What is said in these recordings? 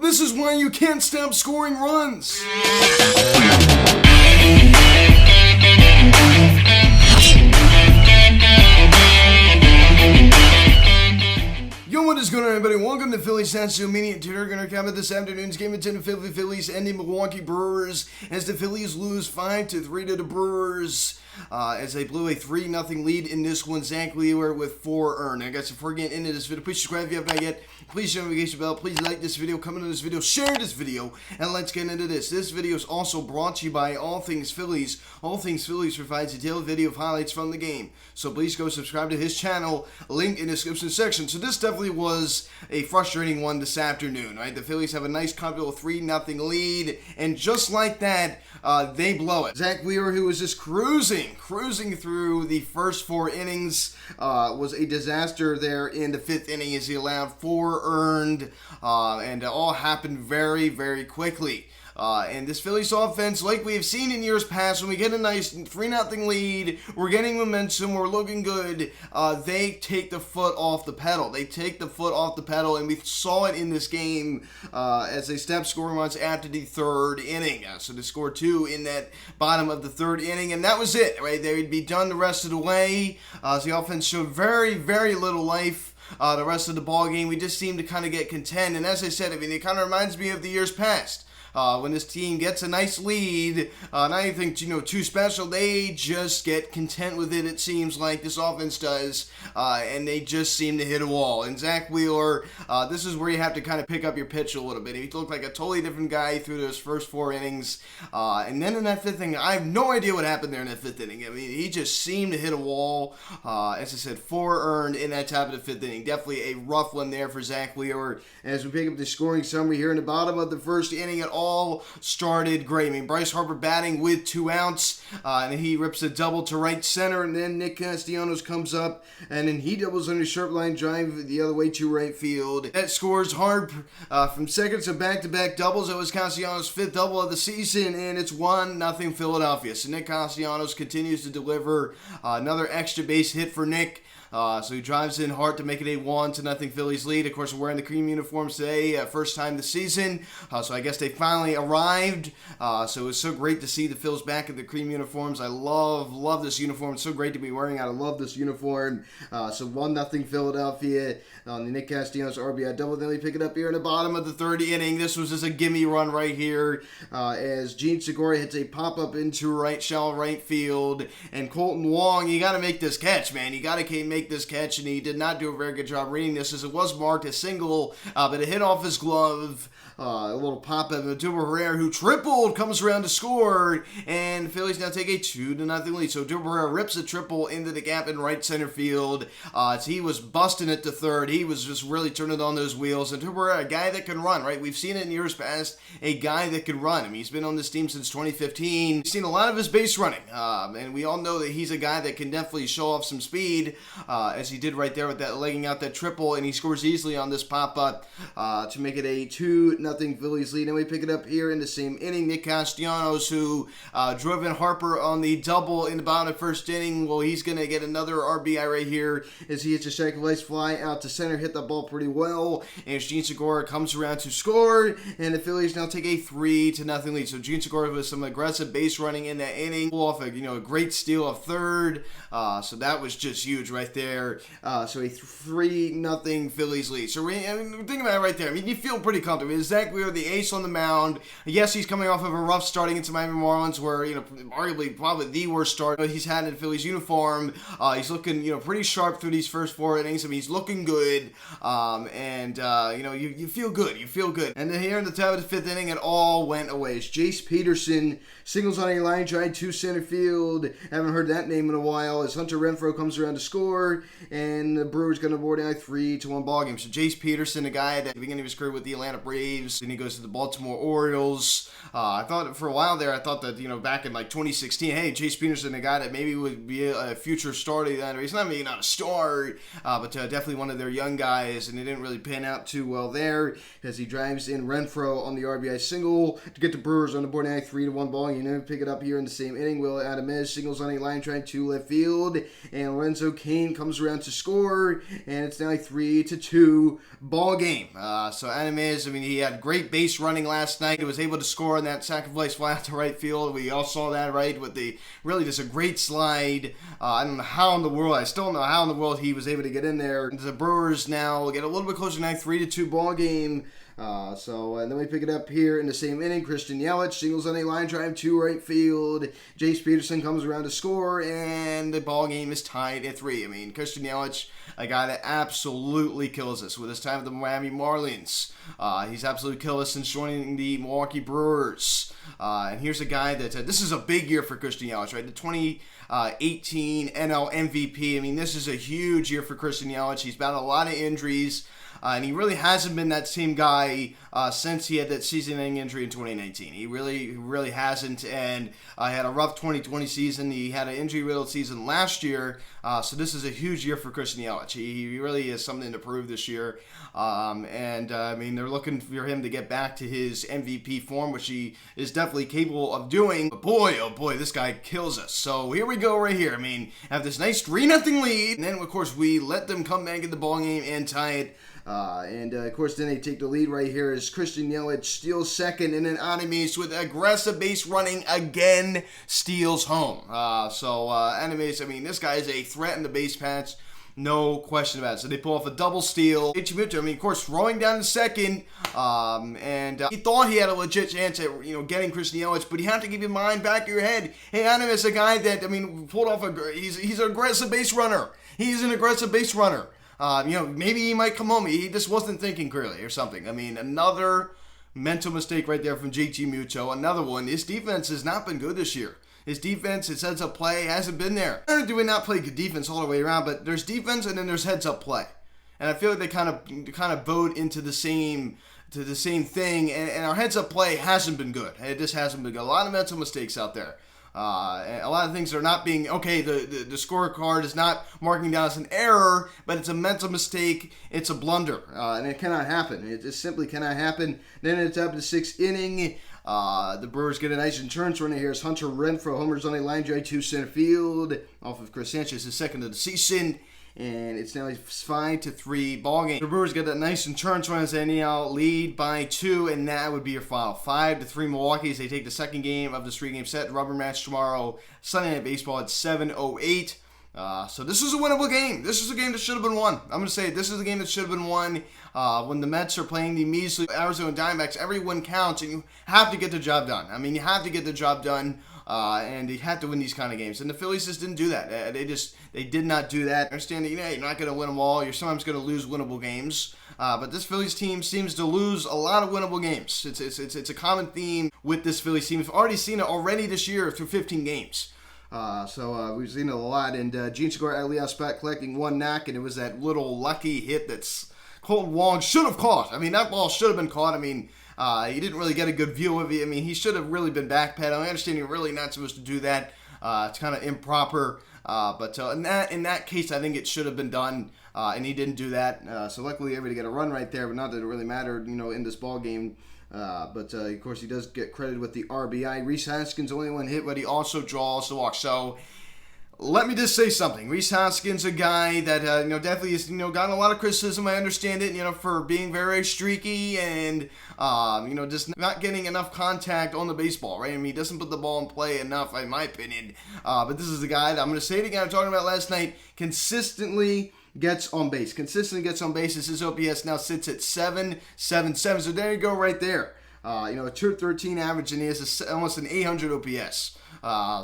this is why you can't stop scoring runs. Yo, what is going on, everybody? Welcome to Phillies Sense Immediate Tutor. Going to comment this afternoon's game of 10 to Phillies and the Milwaukee Brewers as the Phillies lose 5-3 to the Brewers. As they blew a 3-0 lead in this one. Zach Wheeler with 4 earned. I guess before getting into this video, please subscribe if you have not yet. Please share the notification bell. Please like this video, comment on this video, share this video, and let's get into this. This video is also brought to you by All Things Phillies. All Things Phillies provides a detailed video of highlights from the game. So please go subscribe to his channel, link in the description section. So this definitely was a frustrating one this afternoon, right? The Phillies have a nice comfortable 3-0 lead, and just like that, they blow it. Zach Wheeler, who was just cruising through the first 4 innings, was a disaster there in the 5th inning as he allowed 4 earned, and it all happened very, very quickly. And this Phillies offense, like we have seen in years past, when we get a nice 3-0 lead, we're getting momentum, we're looking good, they take the foot off the pedal. They take the foot off the pedal, and we saw it in this game as they stepped scoring runs after the 3rd inning. So they scored 2 in that bottom of the 3rd inning, and that was it, right? They would be done the rest of the way. As the offense showed very, very little life. The rest of the ball game, we just seemed to kind of get content, and as I said, I mean, it kind of reminds me of the years past. When this team gets a nice lead, not anything too special, they just get content with it. It seems like this offense does, and they just seem to hit a wall. And Zach Wheeler, this is where you have to kind of pick up your pitch a little bit. He looked like a totally different guy through those first 4 innings, and then in that 5th inning, I have no idea what happened there in that 5th inning. I mean, he just seemed to hit a wall. As I said, 4 earned in that top of the 5th inning. Definitely a rough one there for Zach Wheeler. As we pick up the scoring summary here in the bottom of the 1st inning, it all started great. I mean, Bryce Harper batting with 2 outs, and he rips a double to right center, and then Nick Castellanos comes up, and then he doubles on a sharp line drive the other way to right field. That scores hard from second to back-to-back doubles. It was Castellanos' 5th double of the season, and it's 1-0 Philadelphia. So Nick Castellanos continues to deliver another extra base hit for Nick. So he drives in hard to make it a 1-0 Phillies lead. Of course, we're wearing the cream uniforms today, first time this season. So I guess they finally arrived. So it was so great to see the Phils back in the cream uniforms. I love this uniform. It's so great to be wearing. I love this uniform. So 1-0 Philadelphia on the Nick Castellanos RBI double. Then we pick it up here in the bottom of the 3rd inning. This was just a gimme run right here as Gene Segura hits a pop-up into shallow right field. And Colton Wong, you got to make this catch, man. You got to make this catch, and he did not do a very good job reading this as it was marked a single, but it hit off his glove. A little pop-up. Duber Herrera, who tripled, comes around to score, and the Phillies now take a 2-0 lead. So Duber Herrera rips a triple into the gap in right center field. He was busting it to 3rd. He was just really turning on those wheels. And Duber Herrera, a guy that can run, right? We've seen it in years past, a guy that can run. I mean, he's been on this team since 2015. We've seen a lot of his base running, and we all know that he's a guy that can definitely show off some speed, as he did right there with that legging out that triple, and he scores easily on this pop-up to make it a 2-0 Phillies lead. And we pick it up here in the same inning. Nick Castellanos, who drove in Harper on the double in the bottom of the 1st inning. Well, he's going to get another RBI right here as he hits a sacrifice fly out to center, hit the ball pretty well, and Gene Segura comes around to score, and the Phillies now take a 3-0 lead. So Gene Segura with some aggressive base running in that inning, pull off a great steal of 3rd. So that was just huge right there. So a 3-0 Phillies lead. So think about it right there. I mean, you feel pretty comfortable. Zach Wheeler, the ace on the mound. Yes, he's coming off of a rough start against the Miami Marlins, where arguably probably the worst start he's had in the Phillies uniform. He's looking pretty sharp through these first 4 innings. I mean, he's looking good, and you feel good. You feel good. And then here in the top of the 5th inning, it all went away. It's Jace Peterson singles on a line drive to center field. Haven't heard that name in a while. As Hunter Renfroe comes around to score, and the Brewers going to board a 3-1 ball game. So Jace Peterson, a guy that at the beginning of his career with the Atlanta Braves, and he goes to the Baltimore Orioles. I thought for a while there, I thought that back in like 2016, hey, Jace Peterson, a guy that maybe would be a future star. He's not maybe not a star, but definitely one of their young guys, and it didn't really pan out too well there as he drives in Renfroe on the RBI single to get the Brewers on the board now 3-1 ball. You know, pick it up here in the same inning. Will Adamez singles on a line drive to left field, and Lorenzo Cain comes around to score, and it's now a 3-2 ball game. So Adamez, I mean, he had had great base running last night. He was able to score on that sacrifice fly out to right field. We all saw that, right, with the really just a great slide. I don't know how in the world, I still don't know how in the world he was able to get in there. The Brewers now get a little bit closer tonight, 3-2 ball game. And then we pick it up here in the same inning. Christian Yelich singles on a line drive to right field. Jace Peterson comes around to score, and the ball game is tied at 3. I mean, Christian Yelich, a guy that absolutely kills us with his time with the Miami Marlins. He's absolutely killed us since joining the Milwaukee Brewers. And here's a guy that this is a big year for Christian Yelich, right? The 2018 NL MVP. I mean, this is a huge year for Christian Yelich. He's battled a lot of injuries. And he really hasn't been that same guy since he had that season-ending injury in 2019. He really hasn't, and had a rough 2020 season. He had an injury-riddled season last year, so this is a huge year for Christian Yelich. He really has something to prove this year, I mean, they're looking for him to get back to his MVP form, which he is definitely capable of doing. But boy, oh boy, this guy kills us. So here we go right here. I mean, have this nice 3-0 lead, and then, of course, we let them come back in the ball game and tie it. Of course, then they take the lead right here as Christian Yelich steals second, and then Animes with aggressive base running again steals home. Animes, I mean, this guy is a threat in the base paths, no question about it. So they pull off a double steal. Ichimoto, I mean, of course, throwing down to second, he thought he had a legit chance at, getting Christian Yelich, but you have to keep in mind, back of your head, hey, Animes, a guy that, I mean, pulled off he's an aggressive base runner. He's an aggressive base runner. Maybe he might come home. He just wasn't thinking clearly or something. I mean, another mental mistake right there from JT Muto. Another one. His defense has not been good this year. His defense, his heads-up play hasn't been there. Not only do we not play good defense all the way around, but there's defense and then there's heads-up play. And I feel like they kind of vote into the same thing. And our heads-up play hasn't been good. It just hasn't been good. A lot of mental mistakes out there. A lot of things are not being, the scorecard is not marking down as an error, but it's a mental mistake, it's a blunder, and it cannot happen. It just simply cannot happen. Then it's up to the 6th inning. The Brewers get a nice insurance run here as Hunter Renfroe homers on a line drive to center field off of Chris Sanchez, his second of the season. And it's now a 5-3 ball game. The Brewers get that nice insurance run as they now lead by 2, and that would be your final. 5-3 Milwaukee as they take the second game of this 3-game set. Rubber match tomorrow, Sunday Night Baseball at 7:08. So this is a winnable game. This is a game that should have been won. I'm going to say this is a game that should have been won. When the Mets are playing the measly Arizona Diamondbacks, every win counts, and you have to get the job done. I mean, you have to get the job done. And they had to win these kind of games. And the Phillies just didn't do that. They did not do that. I understand that, you're not going to win them all. You're sometimes going to lose winnable games. But this Phillies team seems to lose a lot of winnable games. It's a common theme with this Phillies team. We've already seen it already this year through 15 games. We've seen it a lot. And Gene Segura at leadoff spot collecting one knock, and it was that little lucky hit that's Colton Wong should have caught. I mean, that ball should have been caught. I mean, he didn't really get a good view of it. I mean, he should have really been backpedaling. I understand you're really not supposed to do that. It's kind of improper. But in that case, I think it should have been done, and he didn't do that. So luckily, able to get a run right there, but not that it really mattered, in this ball game. Of course, he does get credited with the RBI. Rhys Haskins only one hit, but he also draws the walk. So let me just say something. Rhys Haskins, a guy that definitely has gotten a lot of criticism. I understand it, for being very streaky and just not getting enough contact on the baseball, right? I mean, he doesn't put the ball in play enough, in my opinion. But this is the guy that I'm going to say it again. I'm talking about last night. Consistently gets on base. Consistently gets on base. His OPS now sits at 777. So there you go, right there. A 213 average, and he has almost an 800 OPS.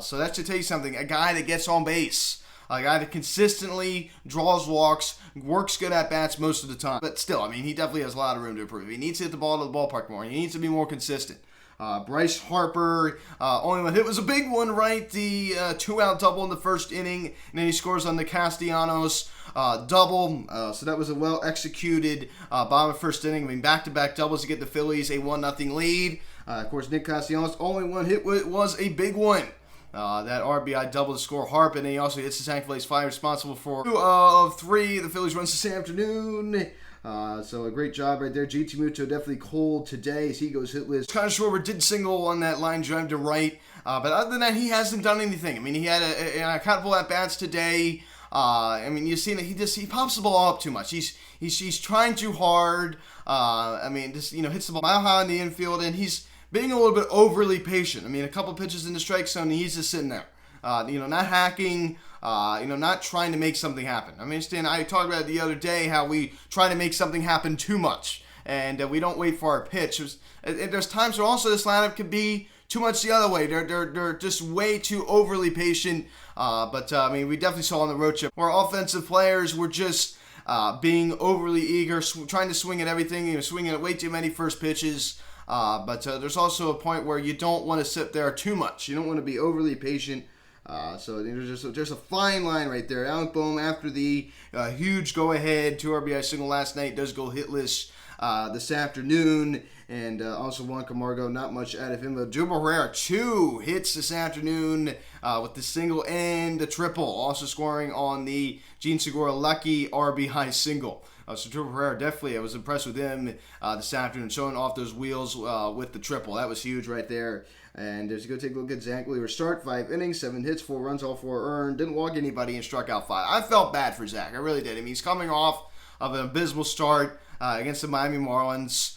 So that should tell you something. A guy that gets on base. A guy that consistently draws walks, works good at bats most of the time. But still, I mean, he definitely has a lot of room to improve. He needs to hit the ball to the ballpark more. He needs to be more consistent. Bryce Harper, only one hit was a big one, right? The 2-out double in the first inning, and then he scores on the Castellanos double. So that was a well-executed bottom of first inning. I mean, back-to-back doubles to get the Phillies a 1-0 lead. Of course, Nick Castellanos, only one hit was a big one. That RBI double to score Harp, and then he also hits the sacrifice fly, responsible for 2 of 3 the Phillies runs this afternoon. So a great job right there. JT Muto definitely cold today as he goes hitless. Kind of Schwarber did single on that line drive to right, but other than that, he hasn't done anything. I mean, he had a couple at bats today. I mean, you see that he pops the ball up too much. He's trying too hard. I mean, just hits the ball mile high in the infield, and he's being a little bit overly patient. I mean, a couple pitches in the strike zone, and he's just sitting there. Not hacking, not trying to make something happen. I mean, I talked about it the other day how we try to make something happen too much, and we don't wait for our pitch. There's times where also this lineup could be too much the other way. They're just way too overly patient. But I mean, we definitely saw on the road trip where offensive players were just being overly eager, trying to swing at everything, swinging at way too many first pitches. But there's also a point where you don't want to sit there too much. You don't want to be overly patient. So there's a fine line right there. Alec Boehm, after the huge go-ahead 2 RBI single last night, does go hitless this afternoon. And also Juan Camargo, not much out of him. But Jubal Herrera, 2 hits this afternoon with the single and the triple. Also scoring on the Gene Segura lucky RBI single. So Jubal Herrera, definitely, I was impressed with him this afternoon, showing off those wheels with the triple. That was huge right there. And as you go take a look at Zach Wheeler start, 5 innings, 7 hits, 4 runs, all 4 earned. Didn't walk anybody and struck out 5. I felt bad for Zach. I really did. I mean, he's coming off of an abysmal start against the Miami Marlins.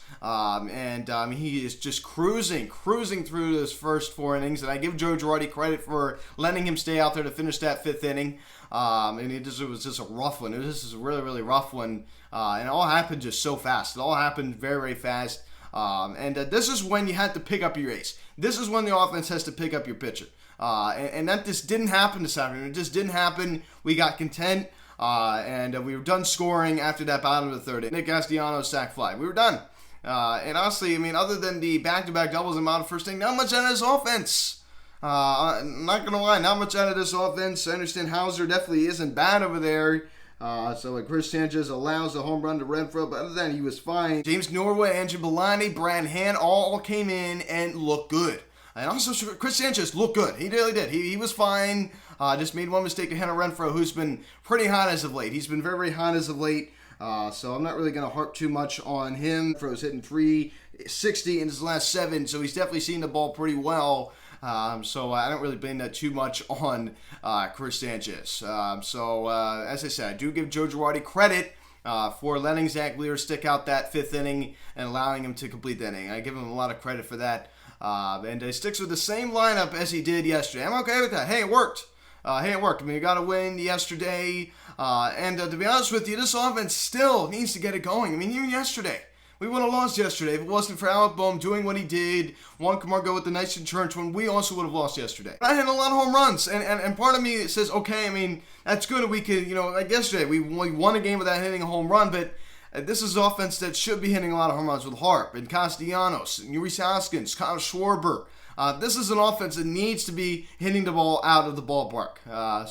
He is just cruising through those first 4 innings. And I give Joe Girardi credit for letting him stay out there to finish that 5th inning. It was just a rough one. This is a really, really rough one. And it all happened just so fast. It all happened very, very fast. This is when you had to pick up your ace. This is when the offense has to pick up your pitcher. And that just didn't happen this afternoon. It just didn't happen. We got content. We were done scoring after that bottom of the 3rd. Nick Castellanos sac fly. We were done. And honestly, I mean, other than the back-to-back doubles in the first inning, not much out of this offense. I'm not going to lie, not much out of this offense. I understand Hauser definitely isn't bad over there. Chris Sanchez allows a home run to Renfroe, but other than that, he was fine. James Norwood, Andrew Bellani, Brad Hand all came in and looked good. And also, Chris Sanchez looked good. He really did. He was fine. Just made one mistake ahead of Renfroe, who's been pretty hot as of late. He's been very, very hot as of late. So I'm not really going to harp too much on him. Renfroe's hitting .360 in his last 7, so he's definitely seen the ball pretty well. So I don't really blame that too much on Chris Sanchez. As I said, I do give Joe Girardi credit for letting Zach Wheeler stick out that 5th inning and allowing him to complete the inning. I give him a lot of credit for that. And he sticks with the same lineup as he did yesterday. I'm okay with that. Hey, it worked. I mean, we got a win yesterday. To be honest with you, this offense still needs to get it going. I mean, even yesterday. We would have lost yesterday if it wasn't for Alec Boehm doing what he did. Juan Camargo with the nice insurance when we also would have lost yesterday. I had a lot of home runs, and part of me says, okay, I mean, that's good. We could, like yesterday, we won a game without hitting a home run, but this is an offense that should be hitting a lot of home runs with Harp and Castellanos, and Yuri Hoskins, Kyle Schwarber. This is an offense that needs to be hitting the ball out of the ballpark. A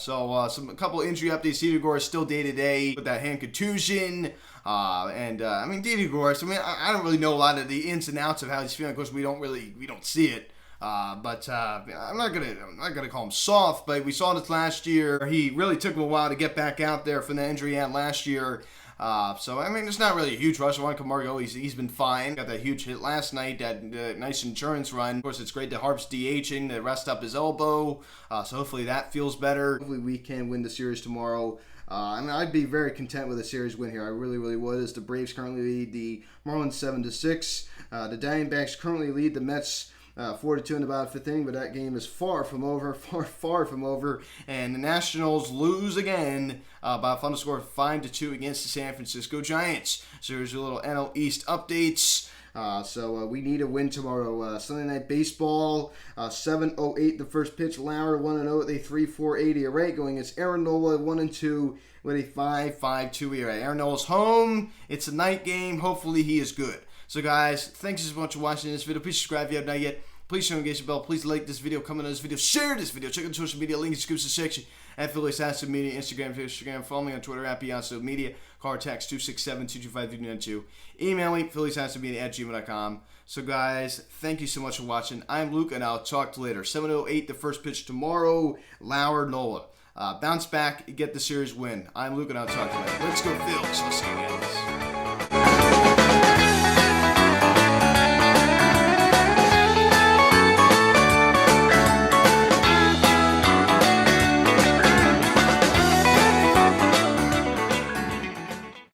couple of injury updates. Didi Gregorius still day-to-day with that hand contusion. Didi Gregorius, I don't really know a lot of the ins and outs of how he's feeling. Of course, we don't see it. I'm not gonna call him soft, but we saw this last year. He really took him a while to get back out there from the injury he had last year. It's not really a huge rush. Juan Camargo, he's been fine. Got that huge hit last night, that nice insurance run. Of course, it's great that Harp's DHing to rest up his elbow. So hopefully that feels better. Hopefully we can win the series tomorrow. I'd be very content with a series win here. I really, really would. As the Braves currently lead the Marlins 7-6. The Diamondbacks currently lead the Mets 4-2 in the bottom 5th inning, but that game is far from over. And the Nationals lose again by a final score of 5-2 against the San Francisco Giants. So here's your little NL East updates. We need a win tomorrow. Sunday Night Baseball, 7:08 the first pitch. Lauer 1-0 with a 3.48 ERA, going against Aaron Nola 1-2 with a 5.52 ERA. Aaron Nola's home. It's a night game. Hopefully he is good. So guys, thanks so much for watching this video. Please subscribe if you have not yet. Please share and engage the bell. Please like this video, comment on this video, share this video. Check out the social media link in the description section at Phillies Media, Instagram. Follow me on Twitter at Beyonce Media. Call or text 267-225-392. Email me, philliesmedia@gmail.com. So guys, thank you so much for watching. I'm Luke, and I'll talk to you later. 7:08 the first pitch tomorrow. Lauer Nola. Bounce back, get the series win. I'm Luke, and I'll talk to you later. Let's go Phillies. We'll see you guys.